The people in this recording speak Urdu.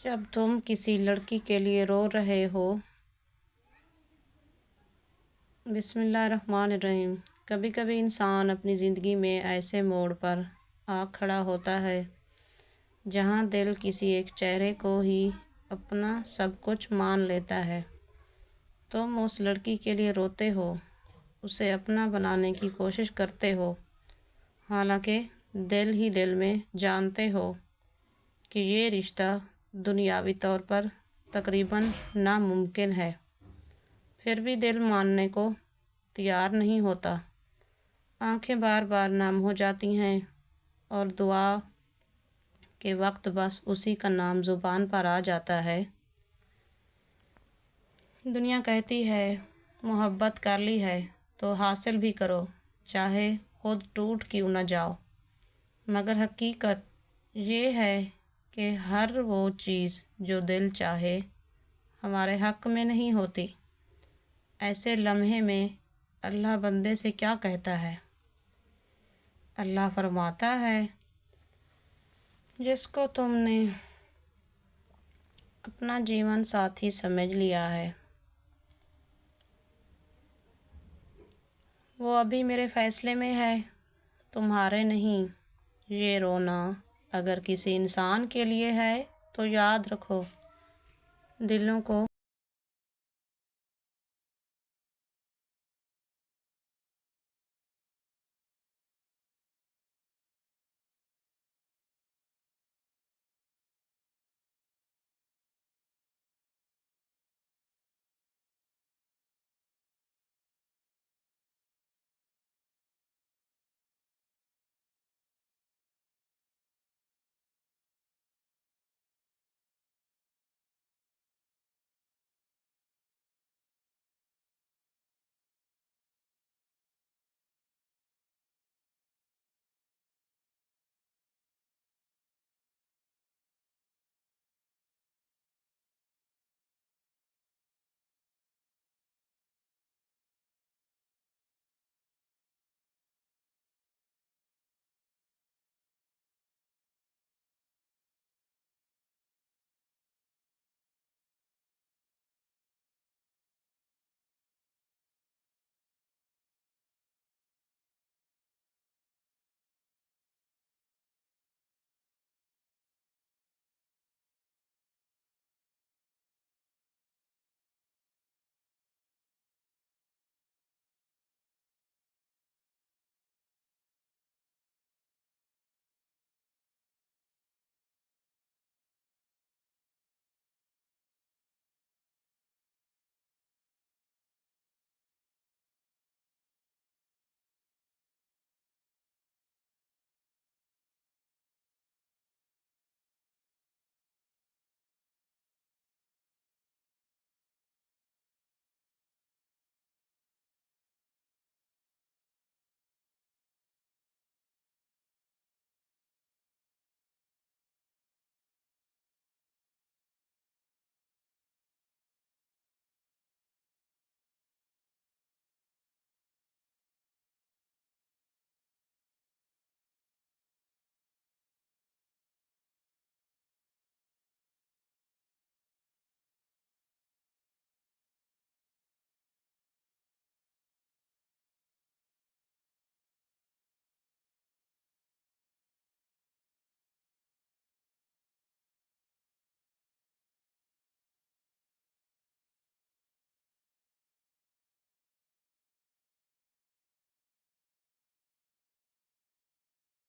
جب تم کسی لڑکی کے لیے رو رہے ہو، بسم اللہ الرحمن الرحیم، کبھی کبھی انسان اپنی زندگی میں ایسے موڑ پر آ کھڑا ہوتا ہے جہاں دل کسی ایک چہرے کو ہی اپنا سب کچھ مان لیتا ہے۔ تم اس لڑکی کے لیے روتے ہو، اسے اپنا بنانے کی کوشش کرتے ہو، حالانکہ دل ہی دل میں جانتے ہو کہ یہ رشتہ دنیاوی طور پر تقریباً ناممکن ہے، پھر بھی دل ماننے کو تیار نہیں ہوتا۔ آنکھیں بار بار نم ہو جاتی ہیں اور دعا کے وقت بس اسی کا نام زبان پر آ جاتا ہے۔ دنیا کہتی ہے محبت کر لی ہے تو حاصل بھی کرو، چاہے خود ٹوٹ کیوں نہ جاؤ، مگر حقیقت یہ ہے کہ ہر وہ چیز جو دل چاہے ہمارے حق میں نہیں ہوتی۔ ایسے لمحے میں اللہ بندے سے کیا کہتا ہے؟ اللہ فرماتا ہے، جس کو تم نے اپنا جیون ساتھی سمجھ لیا ہے، وہ ابھی میرے فیصلے میں ہے، تمہارے نہیں۔ یہ رونا اگر کسی انسان کے لیے ہے تو یاد رکھو، دلوں کو